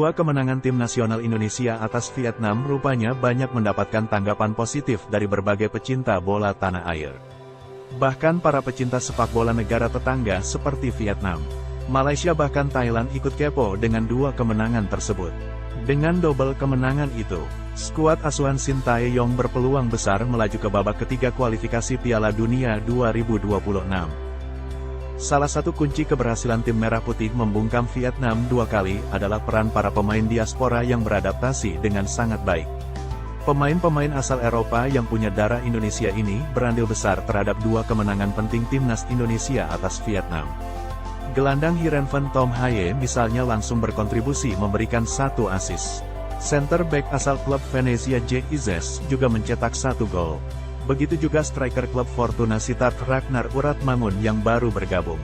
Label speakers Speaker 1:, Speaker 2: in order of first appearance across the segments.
Speaker 1: Kedua kemenangan tim nasional Indonesia atas Vietnam rupanya banyak mendapatkan tanggapan positif dari berbagai pecinta bola tanah air. Bahkan para pecinta sepak bola negara tetangga seperti Vietnam, Malaysia bahkan Thailand ikut kepo dengan dua kemenangan tersebut. Dengan double kemenangan itu, skuad asuhan Sintayong berpeluang besar melaju ke babak ketiga kualifikasi Piala Dunia 2026. Salah satu kunci keberhasilan tim Merah Putih membungkam Vietnam 2 kali adalah peran para pemain diaspora yang beradaptasi dengan sangat baik. Pemain-pemain asal Eropa yang punya darah Indonesia ini berandil besar terhadap dua kemenangan penting timnas Indonesia atas Vietnam. Gelandang Heerenveen Tom Haye misalnya langsung berkontribusi memberikan 1 assist. Center back asal klub Venezia J. Izes juga mencetak 1 gol. Begitu juga striker klub Fortuna Sittard Ragnar Uratmangun yang baru bergabung,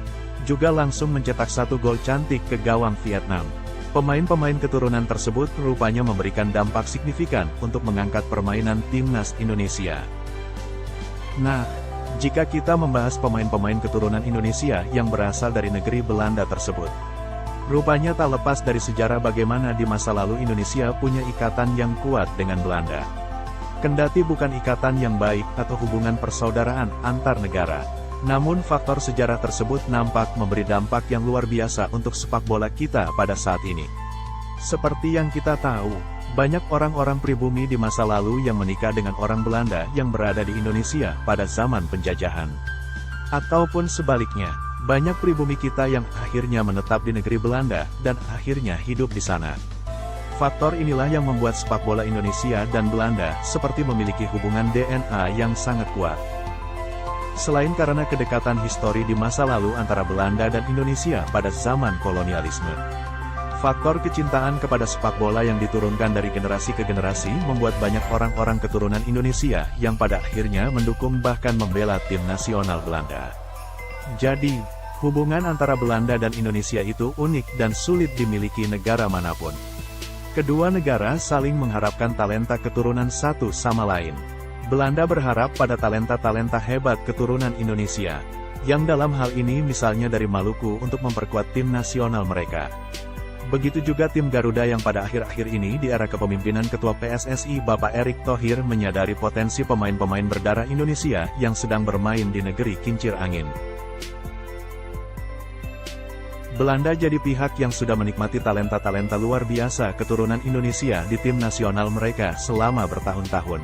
Speaker 1: juga langsung mencetak 1 gol cantik ke gawang Vietnam. Pemain-pemain keturunan tersebut rupanya memberikan dampak signifikan untuk mengangkat permainan timnas Indonesia. Nah, jika kita membahas pemain-pemain keturunan Indonesia yang berasal dari negeri Belanda tersebut, rupanya tak lepas dari sejarah bagaimana di masa lalu Indonesia punya ikatan yang kuat dengan Belanda. Kendati bukan ikatan yang baik atau hubungan persaudaraan antar negara, namun faktor sejarah tersebut nampak memberi dampak yang luar biasa untuk sepak bola kita pada saat ini. Seperti yang kita tahu, banyak orang-orang pribumi di masa lalu yang menikah dengan orang Belanda yang berada di Indonesia pada zaman penjajahan. Ataupun sebaliknya, banyak pribumi kita yang akhirnya menetap di negeri Belanda dan akhirnya hidup di sana. Faktor inilah yang membuat sepak bola Indonesia dan Belanda seperti memiliki hubungan DNA yang sangat kuat. Selain karena kedekatan histori di masa lalu antara Belanda dan Indonesia pada zaman kolonialisme, faktor kecintaan kepada sepak bola yang diturunkan dari generasi ke generasi membuat banyak orang-orang keturunan Indonesia yang pada akhirnya mendukung bahkan membela tim nasional Belanda. Jadi, hubungan antara Belanda dan Indonesia itu unik dan sulit dimiliki negara manapun. Kedua negara saling mengharapkan talenta keturunan satu sama lain. Belanda berharap pada talenta-talenta hebat keturunan Indonesia, yang dalam hal ini misalnya dari Maluku untuk memperkuat tim nasional mereka. Begitu juga tim Garuda yang pada akhir-akhir ini di era kepemimpinan Ketua PSSI Bapak Erick Thohir menyadari potensi pemain-pemain berdarah Indonesia yang sedang bermain di negeri kincir angin. Belanda jadi pihak yang sudah menikmati talenta-talenta luar biasa keturunan Indonesia di tim nasional mereka selama bertahun-tahun.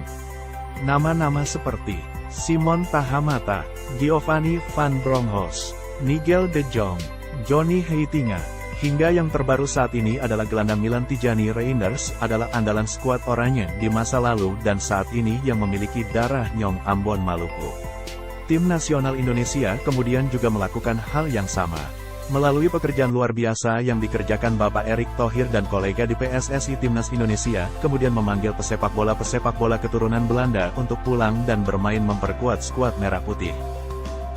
Speaker 1: Nama-nama seperti Simon Tahamata, Giovanni van Bronckhorst, Nigel de Jong, Johnny Heitinga, hingga yang terbaru saat ini adalah gelandang Milan Tijani Reinders adalah andalan skuad oranye di masa lalu dan saat ini yang memiliki darah Nyong Ambon Maluku. Tim nasional Indonesia kemudian juga melakukan hal yang sama. Melalui pekerjaan luar biasa yang dikerjakan Bapak Erick Thohir dan kolega di PSSI Timnas Indonesia, kemudian memanggil pesepak bola keturunan Belanda untuk pulang dan bermain memperkuat skuad Merah Putih.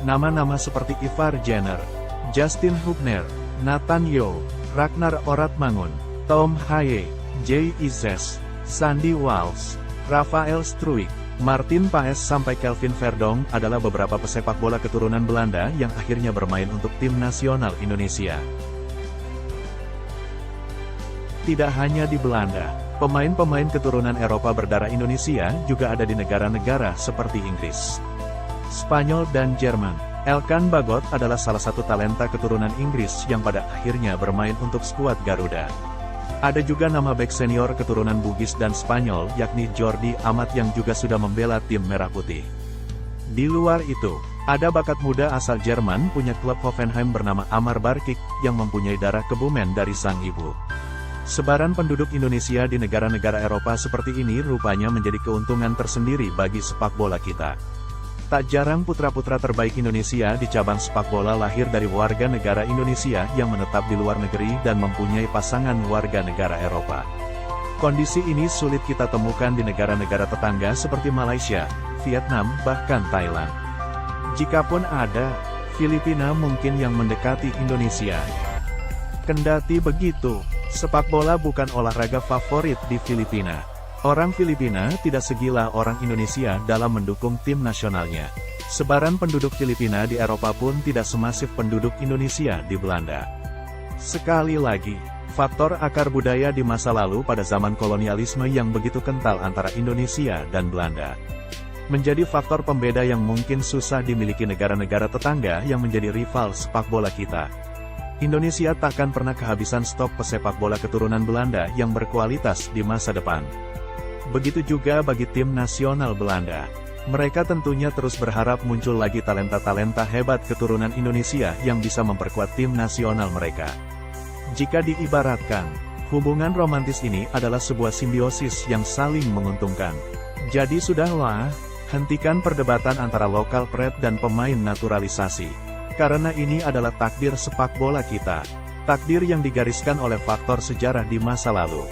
Speaker 1: Nama-nama seperti Ivar Jenner, Justin Hubner, Nathan Yo, Ragnar Oratmangun, Tom Haye, J. Izes, Sandy Walsh, Rafael Struijk, Martin Paes sampai Kelvin Verdonk adalah beberapa pesepak bola keturunan Belanda yang akhirnya bermain untuk tim nasional Indonesia. Tidak hanya di Belanda, pemain-pemain keturunan Eropa berdarah Indonesia juga ada di negara-negara seperti Inggris, Spanyol dan Jerman. Elkan Bagot adalah salah satu talenta keturunan Inggris yang pada akhirnya bermain untuk skuad Garuda. Ada juga nama bek senior keturunan Bugis dan Spanyol yakni Jordi Amat yang juga sudah membela tim Merah Putih. Di luar itu, ada bakat muda asal Jerman punya klub Hoffenheim bernama Amar Barkik yang mempunyai darah Kebumen dari sang ibu. Sebaran penduduk Indonesia di negara-negara Eropa seperti ini rupanya menjadi keuntungan tersendiri bagi sepak bola kita. Tak jarang putra-putra terbaik Indonesia di cabang sepak bola lahir dari warga negara Indonesia yang menetap di luar negeri dan mempunyai pasangan warga negara Eropa. Kondisi ini sulit kita temukan di negara-negara tetangga seperti Malaysia, Vietnam, bahkan Thailand. Jikapun ada, Filipina mungkin yang mendekati Indonesia. Kendati begitu, sepak bola bukan olahraga favorit di Filipina. Orang Filipina tidak segila orang Indonesia dalam mendukung tim nasionalnya. Sebaran penduduk Filipina di Eropa pun tidak semasif penduduk Indonesia di Belanda. Sekali lagi, Faktor akar budaya di masa lalu pada zaman kolonialisme yang begitu kental antara Indonesia dan Belanda menjadi faktor pembeda yang mungkin susah dimiliki negara-negara tetangga yang menjadi rival sepak bola kita. Indonesia takkan pernah kehabisan stok pesepak bola keturunan Belanda yang berkualitas di masa depan. Begitu juga bagi tim nasional Belanda. Mereka tentunya terus berharap muncul lagi talenta-talenta hebat keturunan Indonesia yang bisa memperkuat tim nasional mereka. Jika diibaratkan, hubungan romantis ini adalah sebuah simbiosis yang saling menguntungkan. Jadi sudahlah, hentikan perdebatan antara lokal pride dan pemain naturalisasi. Karena ini adalah takdir sepak bola kita. Takdir yang digariskan oleh faktor sejarah di masa lalu.